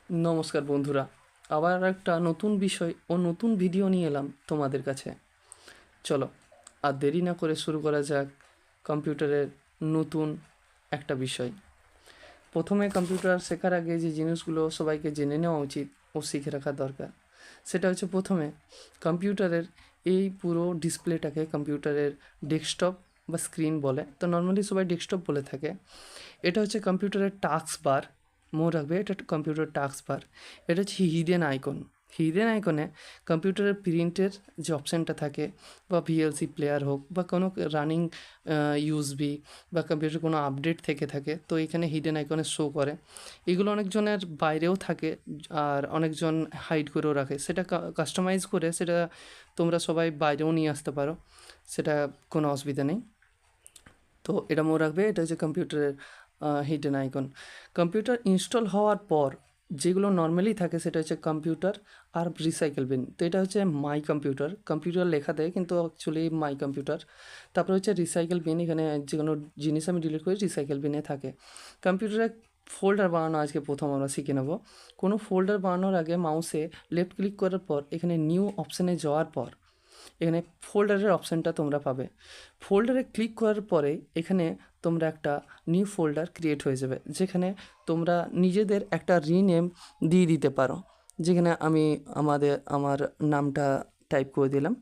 নমস্কার বন্ধুরা, আবার একটা নতুন বিষয় ও নতুন ভিডিও নিয়ে এলাম তোমাদের কাছে। চলো আর দেরি না করে শুরু করা যাক কম্পিউটারের নতুন একটা বিষয়। প্রথমে কম্পিউটার শেখার আগে যে জিনিসগুলো সবাইকে জেনে নেওয়া উচিত ও শিখে রাখা দরকার, সেটা হচ্ছে প্রথমে কম্পিউটারের এই পুরো ডিসপ্লেটাকে কম্পিউটারের ডেস্কটপ বা স্ক্রিন বলে। তো নর্মালি সবাই ডেস্কটপ বলে থাকে। এটা হচ্ছে কম্পিউটারের টাস্ক বার। মনে রাখবে, এটা কম্পিউটার টাস্ক বার। এটা হচ্ছে হিডেন আইকন। হিডেন আইকনে কম্পিউটারের প্রিন্টের যে অপশানটা থাকে, বা ভিএলসি প্লেয়ার হোক বা কোনো রানিং ইউএসবি বা কম্পিউটার কোনো আপডেট থেকে থাকে, তো এখানে হিডেন আইকনে শো করে। এগুলো অনেকজনের বাইরেও থাকে আর অনেকজন হাইড করেও রাখে। সেটা কাস্টমাইজ করে সেটা তোমরা সবাই বাইরেও নিয়ে আসতে পারো, সেটা কোনো অসুবিধা নেই। তো এটা মনে রাখবে, এটা হচ্ছে কম্পিউটারের হিডেন আইকন। কম্পিউটার ইনস্টল হওয়ার পর যেগুলো নর্মালি থাকে সেটা হচ্ছে কম্পিউটার আর রিসাইকেল বিন। তো এটা হচ্ছে মাই কম্পিউটার, কম্পিউটার লেখা দেয় কিন্তু অ্যাকচুয়ালি মাই কম্পিউটার। তারপরে হচ্ছে রিসাইকেল বিন, এখানে যে কোনো জিনিস আমি ডিলিট করি রিসাইকেল বিনে থাকে। কম্পিউটারে ফোল্ডার বানানো আজকে প্রথম আমরা শিখে নেব। কোনো ফোল্ডার বানানোর আগে মাউসে লেফট ক্লিক করার পর এখানে নিউ অপশানে যাওয়ার পর এখানে ফোল্ডারের অপশানটা তোমরা পাবে। ফোল্ডারে ক্লিক করার পরে এখানে তোমরা একটা নিউ ফোল্ডার ক্রিয়েট হয়ে যাবে, যেখানে তোমরা নিজেদের একটা রিনেম দিয়ে দিতে পারো। যেখানে আমি আমার নামটা টাইপ করে দিলাম।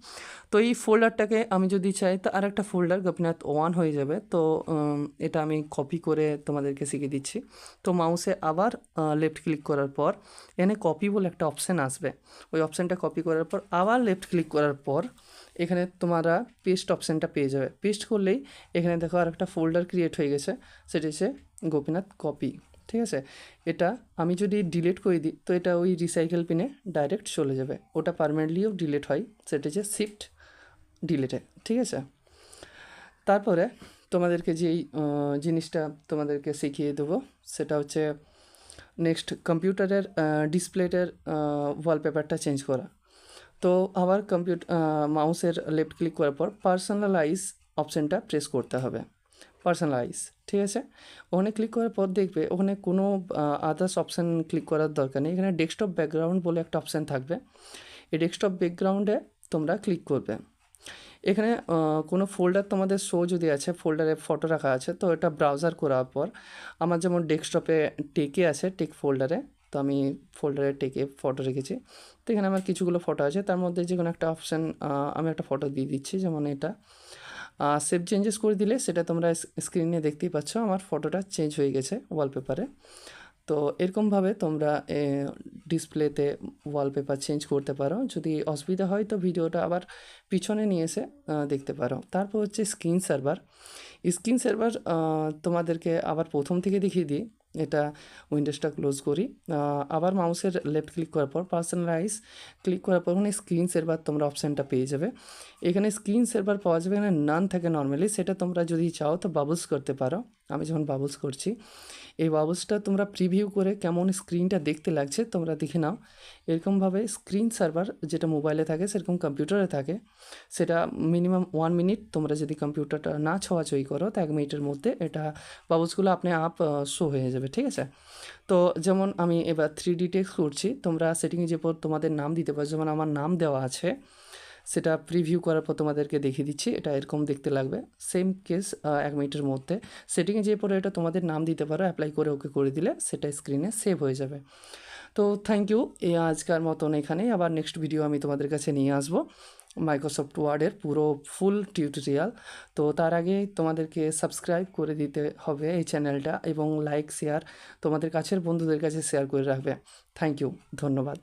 তো এই ফোল্ডারটাকে আমি যদি চাই তো আর একটা ফোল্ডার গোপীনাথ 1 হয়ে যাবে। তো এটা আমি কপি করে তোমাদেরকে শিখিয়ে দিচ্ছি। তো মাউসে আবার লেফট ক্লিক করার পর এখানে কপি বলে একটা অপশান আসবে। ওই অপশানটা কপি করার পর আবার লেফট ক্লিক করার পর এখানে তোমরা পেস্ট অপশানটা পেয়ে যাবে। পেস্ট করলেই এখানে দেখো আর একটা ফোল্ডার ক্রিয়েট হয়ে গেছে, সেটা হচ্ছে গোপীনাথ কপি। ঠিক আছে, এটা আমি যদি ডিলিট করে দিই তো এটা ওই রিসাইকেল পিনে ডাইরেক্ট চলে যাবে। ওটা পারমানেন্টলিও ডিলিট হয়, সেটা হচ্ছে শিফট ডিলিটে। ঠিক আছে, তারপরে তোমাদেরকে যেই জিনিসটা তোমাদেরকে শিখিয়ে দেবো সেটা হচ্ছে নেক্সট কম্পিউটারের ডিসপ্লেটের ওয়ালপেপারটা চেঞ্জ করা। তো আবার মাউসের লেফট ক্লিক করার পর পার্সোনালাইজ অপশানটা প্রেস করতে হবে। পার্সোনালাইজ, ঠিক আছে। ওখানে ক্লিক করার পর দেখবে ওখানে কোনো আদার্স অপশান ক্লিক করার দরকার নেই। এখানে ডেস্কটপ ব্যাকগ্রাউন্ড বলে একটা অপশান থাকবে। এই ডেস্কটপ ব্যাকগ্রাউন্ডে তোমরা ক্লিক করবে। এখানে কোনো ফোল্ডার তোমাদের শো যদি আছে, ফোল্ডারে ফটো রাখা আছে, তো এটা ব্রাউজার করার পর আমার যেমন ডেস্কটপে টেকে আছে, টেক ফোল্ডারে, তো আমি ফোল্ডারে টেকে ফটো রেখেছি। তো এখানে আমার কিছুগুলো ফটো আছে, তার মধ্যে যে কোনো একটা অপশান আমি একটা ফটো দিয়ে দিচ্ছি, যেমন এটা। সেভ চেঞ্জেস করে দিলে সেটা তোমরা স্ক্রিনে দেখতেই পাচ্ছ, আমার ফটোটা চেঞ্জ হয়ে গেছে ওয়ালপেপারে। তো এরকমভাবে তোমরা ডিসপ্লেতে ওয়ালপেপার চেঞ্জ করতে পারো। যদি অসুবিধা হয় তো ভিডিওটা আবার পিছনে নিয়ে এসে দেখতে পারো। তারপর হচ্ছে স্ক্রিন সার্ভার। স্ক্রিন সার্ভার তোমাদেরকে আবার প্রথম থেকে দেখিয়ে দিই। এটা উইন্ডোজটা ক্লোজ করি, আবার মাউসের লেফট ক্লিক করার পর পার্সোনালাইজ ক্লিক করার পর ওখানে স্ক্রিন সার্ভার তোমরা অপশানটা পেয়ে যাবে। এখানে স্ক্রিন সার্ভার পাওয়া যাবে, এখানে নান থাকে নর্মালি। সেটা তোমরা যদি চাও তো বাবলস করতে পারো। আমি যখন বাবলস করছি, এই বাবলসটা তোমরা প্রিভিউ করে কেমন স্ক্রিনটা দেখতে লাগছে তোমরা দেখে নাও। এরকমভাবে স্ক্রিন সার্ভার যেটা মোবাইলে থাকে সেরকম কম্পিউটারে থাকে। সেটা মিনিমাম 1 মিনিট তোমরা যদি কম্পিউটারটা না ছোঁয়াছুঁই করো তো 1 মিনিটের মধ্যে এটা বাবলসগুলো আপনি আপ শো হয়ে যাবে। ঠিক আছে, তো যেমন আমি এবার 3D টেক্সট করছি, তোমরা সেটিংয়ে যে পর তোমাদের নাম দিতে পারো। যেমন আমার নাম দেওয়া আছে, সেটা প্রিভিউ করার পর তোমাদেরকে দেখিয়ে দিচ্ছি। এটা এরকম দেখতে লাগবে। সেম কেস 1 মিনিটের মধ্যে সেটিংয়ে যেয়ে পরে এটা তোমাদের নাম দিতে পারো, অ্যাপ্লাই করে ওকে করে দিলে সেটা স্ক্রিনে সেভ হয়ে যাবে। তো থ্যাংক ইউ। এই আজকার মতন এখানেই, আবার নেক্সট ভিডিও আমি তোমাদের কাছে নিয়ে আসবো মাইক্রোসফট ওয়ার্ডের পুরো ফুল টিউটোরিয়াল। তো তার আগে তোমাদেরকে সাবস্ক্রাইব করে দিতে হবে এই চ্যানেলটা, এবং লাইক শেয়ার তোমাদের কাছের বন্ধুদের কাছে শেয়ার করে রাখবে। থ্যাংক ইউ, ধন্যবাদ।